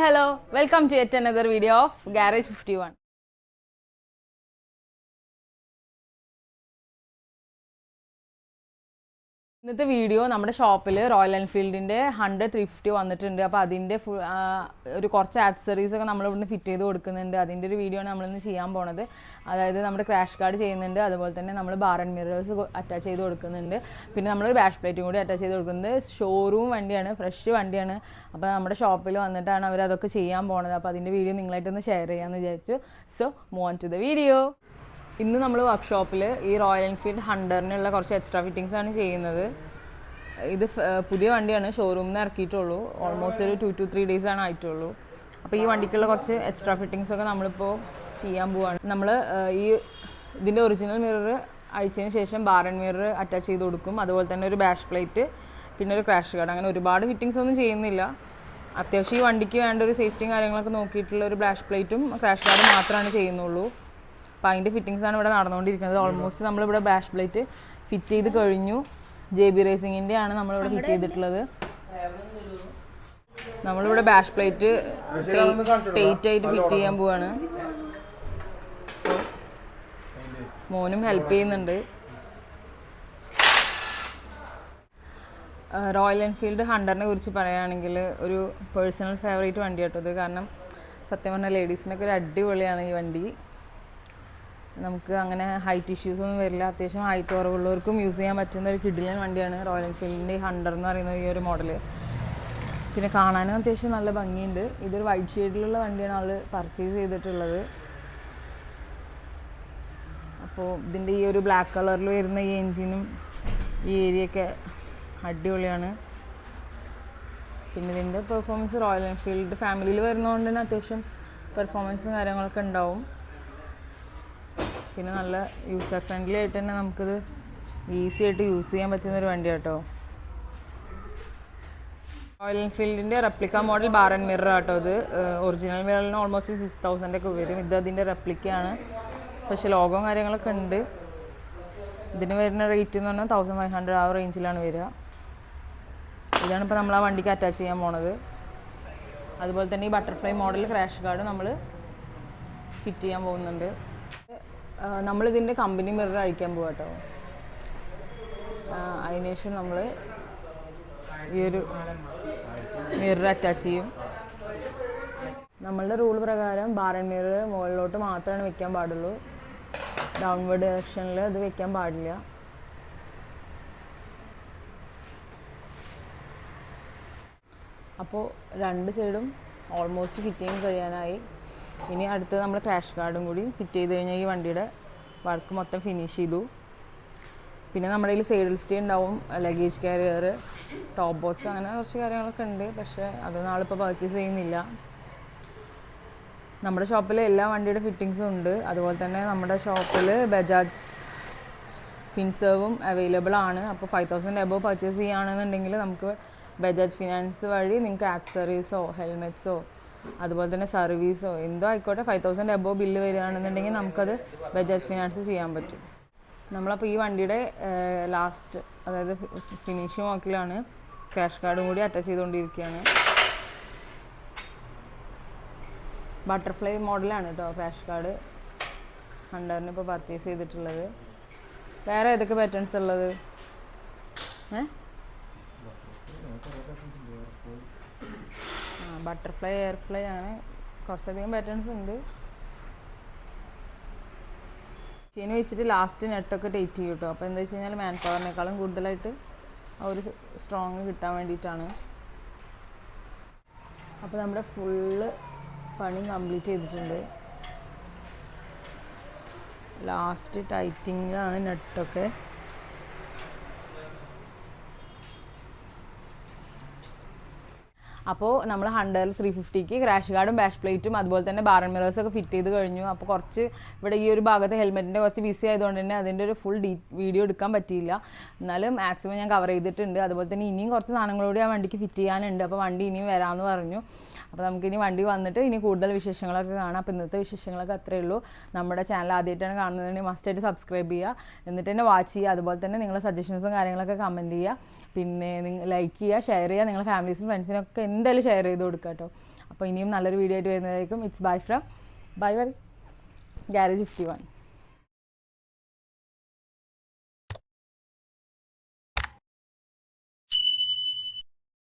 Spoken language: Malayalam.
Hello, welcome to yet another video of Garage 51. ഇന്നത്തെ വീഡിയോ നമ്മുടെ ഷോപ്പിൽ റോയൽ എൻഫീൽഡിൻ്റെ 100 350 വന്നിട്ടുണ്ട്. അപ്പോൾ അതിൻ്റെ ഒരു കുറച്ച് ആക്സസറീസ് ഒക്കെ നമ്മളിവിടുന്ന് ഫിറ്റ് ചെയ്ത് കൊടുക്കുന്നുണ്ട്. അതിൻ്റെ ഒരു വീഡിയോ ആണ് നമ്മളിന്ന് ചെയ്യാൻ പോണത്. അതായത് നമ്മുടെ ക്രാഷ് കാർഡ് ചെയ്യുന്നുണ്ട്, അതുപോലെ തന്നെ നമ്മൾ ബാർ ആൻഡ് മിറേഴ്സ് അറ്റാച്ച് ചെയ്ത് കൊടുക്കുന്നുണ്ട്. പിന്നെ നമ്മളൊരു ബാഷ് പ്ലേറ്റും കൂടി അറ്റാച്ച് ചെയ്ത് കൊടുക്കുന്നത്. ഷോറൂം വണ്ടിയാണ്, ഫ്രഷ് വണ്ടിയാണ്. അപ്പോൾ നമ്മുടെ ഷോപ്പിൽ വന്നിട്ടാണ് അവർ അതൊക്കെ ചെയ്യാൻ പോണത്. അപ്പോൾ അതിൻ്റെ വീഡിയോ നിങ്ങളായിട്ടൊന്ന് ഷെയർ ചെയ്യാമെന്ന് വിചാരിച്ചു. So move on to the video. ഇന്ന് നമ്മൾ വർക്ക്ഷോപ്പിൽ ഈ റോയൽ എൻഫീൽഡ് ഹണ്ടറിനുള്ള കുറച്ച് എക്സ്ട്രാ ഫിറ്റിങ്സ് ആണ് ചെയ്യുന്നത്. ഇത് പുതിയ വണ്ടിയാണ്, ഷോറൂമിൽ നിന്ന് ഇറക്കിയിട്ടുള്ളൂ. ഓൾമോസ്റ്റ് ഒരു 2 to 3 days ആണ് ആയിട്ടുള്ളൂ. അപ്പോൾ ഈ വണ്ടിക്കുള്ള കുറച്ച് എക്സ്ട്രാ ഫിറ്റിങ്സ് ഒക്കെ നമ്മളിപ്പോൾ ചെയ്യാൻ പോവുകയാണ്. നമ്മൾ ഇതിൻ്റെ ഒറിജിനൽ മിറർ അയച്ചതിന് ശേഷം ബാർ ആൻഡ് മിറർ അറ്റാച്ച് ചെയ്ത് കൊടുക്കും. അതുപോലെ തന്നെ ഒരു ബാഷ് പ്ലേറ്റ്, പിന്നെ ഒരു ക്രാഷ് കാർഡ്. അങ്ങനെ ഒരുപാട് ഫിറ്റിങ്സ് ഒന്നും ചെയ്യുന്നില്ല. അത്യാവശ്യം ഈ വണ്ടിക്ക് വേണ്ട ഒരു സേഫ്റ്റിയും കാര്യങ്ങളൊക്കെ നോക്കിയിട്ടുള്ള ഒരു ബാഷ് പ്ലേറ്റും ക്രാഷ് കാർഡും മാത്രമാണ് ചെയ്യുന്നുള്ളൂ. അപ്പോൾ അതിൻ്റെ ഫിറ്റിങ്സാണ് ഇവിടെ നടന്നുകൊണ്ടിരിക്കുന്നത്. ഓൾമോസ്റ്റ് നമ്മളിവിടെ ബാഷ് പ്ലേറ്റ് ഫിറ്റ് ചെയ്ത് കഴിഞ്ഞു. JB റേസിങ്ങിൻ്റെ ആണ് നമ്മളിവിടെ ഫിറ്റ് ചെയ്തിട്ടുള്ളത്. നമ്മളിവിടെ ബാഷ് പ്ലേറ്റ് ടൈറ്റ് ആയിട്ട് ഫിറ്റ് ചെയ്യാൻ പോവാണ്. മോനും ഹെൽപ്പ് ചെയ്യുന്നുണ്ട്. റോയൽ എൻഫീൽഡ് ഹണ്ടറിനെ കുറിച്ച് പറയുകയാണെങ്കിൽ ഒരു പേഴ്സണൽ ഫേവറേറ്റ് വണ്ടി കേട്ടോ ഇത്. കാരണം സത്യം പറഞ്ഞാൽ ലേഡീസിനൊക്കെ ഒരു അടിപൊളിയാണ് ഈ വണ്ടി. നമുക്ക് അങ്ങനെ ഹൈറ്റ് ഇഷ്യൂസ് ഒന്നും വരില്ല. അത്യാവശ്യം ഹൈറ്റ് കുറവുള്ളവർക്കും യൂസ് ചെയ്യാൻ പറ്റുന്ന ഒരു കിഡിലൻ വണ്ടിയാണ് റോയൽ എൻഫീൽഡിൻ്റെ ഹണ്ടർ എന്ന് പറയുന്ന ഈ ഒരു മോഡൽ. പിന്നെ കാണാനും അത്യാവശ്യം നല്ല ഭംഗിയുണ്ട്. ഇതൊരു വൈറ്റ് ഷെയ്ഡിലുള്ള വണ്ടിയാണ് ആൾ പർച്ചേസ് ചെയ്തിട്ടുള്ളത്. അപ്പോൾ ഇതിൻ്റെ ഈ ഒരു ബ്ലാക്ക് കളറിൽ വരുന്ന ഈ എൻജിനും ഈ ഏരിയയൊക്കെ അടിപൊളിയാണ്. പിന്നെ ഇതിൻ്റെ പെർഫോമൻസ് റോയൽ എൻഫീൽഡ് ഫാമിലിയിൽ വരുന്നതുകൊണ്ട് തന്നെ അത്യാവശ്യം പെർഫോമൻസും കാര്യങ്ങളൊക്കെ ഉണ്ടാവും. പിന്നെ നല്ല യൂസർ ഫ്രണ്ട്ലി ആയിട്ട് തന്നെ നമുക്കിത് ഈസി ആയിട്ട് യൂസ് ചെയ്യാൻ പറ്റുന്നൊരു വണ്ടി കേട്ടോ. റോയൽ എൻഫീൽഡിൻ്റെ replica model bar and mirror ആട്ടോ ഇത്. ഒറിജിനൽ മിററിന് ഓൾമോസ്റ്റ് 6000 ഒക്കെ വരും. ഇത് അതിൻ്റെ റെപ്ലിക്കയാണ്. പക്ഷേ ലോഗോയും കാര്യങ്ങളൊക്കെ ഉണ്ട്. ഇതിന് വരുന്ന റേറ്റ് എന്ന് പറഞ്ഞാൽ 1500 ആ റേഞ്ചിലാണ് വരിക. ഇതാണ് ഇപ്പോൾ നമ്മൾ ആ വണ്ടിക്ക് അറ്റാച്ച് ചെയ്യാൻ പോണത്. അതുപോലെ തന്നെ ഈ ബട്ടർഫ്ലൈ മോഡൽ ക്രാഷ് കാർഡ് നമ്മൾ ഫിറ്റ് ചെയ്യാൻ പോകുന്നുണ്ട്. നമ്മളിതിൻ്റെ കമ്പനി മിറർ അഴിക്കാൻ പോകാം കേട്ടോ. അതിനുശേഷം നമ്മൾ ഈ ഒരു മിറർ അറ്റാച്ച് ചെയ്യും. നമ്മളുടെ റൂൾ പ്രകാരം ബാർ ആൻഡ് മിറർ മുകളിലോട്ട് മാത്രമാണ് വെക്കാൻ പാടുള്ളൂ. ഡൗൺവേർഡ് ഡയറക്ഷനിൽ അത് വെക്കാൻ പാടില്ല. അപ്പോൾ രണ്ട് സൈഡും ഓൾമോസ്റ്റ് ഫിറ്റിങ് കഴിയാനായി. ഇനി അടുത്ത് നമ്മൾ ക്രാഷ് കാർഡും കൂടി ഫിറ്റ് ചെയ്ത് കഴിഞ്ഞാൽ ഈ വണ്ടിയുടെ വർക്ക് മൊത്തം ഫിനിഷ് ചെയ്തു. പിന്നെ നമ്മുടെ കയ്യിൽ സൈഡിൽ സ്റ്റേ ഉണ്ടാവും, ലഗേജ് കാരിയർ, ടോപ്പ് ബോക്സ്, അങ്ങനെ കുറച്ച് കാര്യങ്ങളൊക്കെ ഉണ്ട്. പക്ഷേ അതൊന്നും ആളിപ്പോൾ പർച്ചേസ് ചെയ്യുന്നില്ല. നമ്മുടെ ഷോപ്പിൽ എല്ലാ വണ്ടിയുടെ ഫിറ്റിങ്സും ഉണ്ട്. അതുപോലെ തന്നെ നമ്മുടെ ഷോപ്പിൽ ബജാജ് ഫിൻസേർവും അവൈലബിൾ ആണ്. അപ്പോൾ 5000 എബോവ് പർച്ചേസ് ചെയ്യുകയാണെന്നുണ്ടെങ്കിൽ നമുക്ക് ബജാജ് ഫിനാൻസ് വഴി നിങ്ങൾക്ക് ആക്സസറീസോ ഹെൽമെറ്റ്സോ അതുപോലെ തന്നെ സർവീസോ എന്തോ ആയിക്കോട്ടെ 5000 എബോവ് ബില്ല് വരികയാണെന്നുണ്ടെങ്കിൽ നമുക്കത് ബജാജ് ഫിനാൻസ് ചെയ്യാൻ പറ്റും. നമ്മളപ്പോൾ ഈ വണ്ടിയുടെ ലാസ്റ്റ് അതായത് ഫിനിഷിംഗ് വർക്കിലാണ്. ക്രാഷ് കാർഡും കൂടി അറ്റാച്ച് ചെയ്തുകൊണ്ടിരിക്കുകയാണ്. ബട്ടർഫ്ലൈ മോഡലാണ് കേട്ടോ ക്രാഷ് കാർഡ് ഹണ്ടറിന് ഇപ്പോൾ പർച്ചേസ് ചെയ്തിട്ടുള്ളത്. വേറെ ഏതൊക്കെ പാറ്റേൺസ് ഉള്ളത്? ബട്ടർഫ്ലൈ, എയർഫ്ലൈ, അങ്ങനെ കുറച്ചധികം പാറ്റേൺസ് ഉണ്ട്. ചെയിന് വെച്ചിട്ട് ലാസ്റ്റ് നെറ്റൊക്കെ ടൈറ്റ് ചെയ്യും കേട്ടോ. അപ്പോൾ എന്താ വെച്ച് കഴിഞ്ഞാൽ മാൻ പവറിനേക്കാളും കൂടുതലായിട്ട് ആ ഒരു സ്ട്രോങ് കിട്ടാൻ വേണ്ടിയിട്ടാണ്. അപ്പോൾ നമ്മുടെ ഫുള്ള് പണി കംപ്ലീറ്റ് ചെയ്തിട്ടുണ്ട്. ലാസ്റ്റ് ടൈറ്റിങ്ങിലാണ് നെറ്റൊക്കെ. അപ്പോൾ നമ്മൾ ഹണ്ടറിൽ 350ക്ക് ക്രാഷ് കാർഡും ബാഷ് പ്ലേറ്റും അതുപോലെ തന്നെ ബാർ ആൻഡ് മിറേഴ്സൊക്കെ ഫിറ്റ് ചെയ്ത് കഴിഞ്ഞു. അപ്പോൾ കുറച്ച് ഇവിടെ ഈ ഒരു ഭാഗത്ത് ഹെൽമെറ്റിൻ്റെ കുറച്ച് ബിസി ആയതുകൊണ്ട് തന്നെ അതിൻ്റെ ഒരു ഫുൾ വീഡിയോ എടുക്കാൻ പറ്റിയില്ല. എന്നാലും മാക്സിമം ഞാൻ കവർ ചെയ്തിട്ടുണ്ട്. അതുപോലെ തന്നെ ഇനിയും കുറച്ച് സാധനങ്ങളോട് ആ വണ്ടിക്ക് ഫിറ്റ് ചെയ്യാനുണ്ട്. അപ്പോൾ വണ്ടി ഇനിയും വരാമെന്ന് പറഞ്ഞു. അപ്പോൾ നമുക്കിനി വണ്ടി വന്നിട്ട് ഇനി കൂടുതൽ വിശേഷങ്ങളൊക്കെ കാണാം. അപ്പോൾ ഇന്നത്തെ വിശേഷങ്ങളൊക്കെ അത്രയേ ഉള്ളൂ. നമ്മുടെ ചാനൽ ആദ്യമായിട്ടാണ് കാണുന്നതെങ്കിൽ മസ്റ്റായിട്ട് സബ്സ്ക്രൈബ് ചെയ്യുക, എന്നിട്ട് തന്നെ വാച്ച് ചെയ്യുക. അതുപോലെ തന്നെ നിങ്ങളുടെ സജഷൻസും കാര്യങ്ങളൊക്കെ കമൻറ്റ് ചെയ്യുക. പിന്നെ നിങ്ങൾ ലൈക്ക് ചെയ്യുക, ഷെയർ ചെയ്യുക, നിങ്ങളുടെ ഫാമിലീസിനും ഫ്രണ്ട്സിനൊക്കെ എന്തായാലും ഷെയർ ചെയ്ത് കൊടുക്കുക കേട്ടോ. അപ്പോൾ ഇനിയും നല്ലൊരു വീഡിയോ ആയിട്ട് വരുന്നതായിരിക്കും. It's bye from bye garage 51.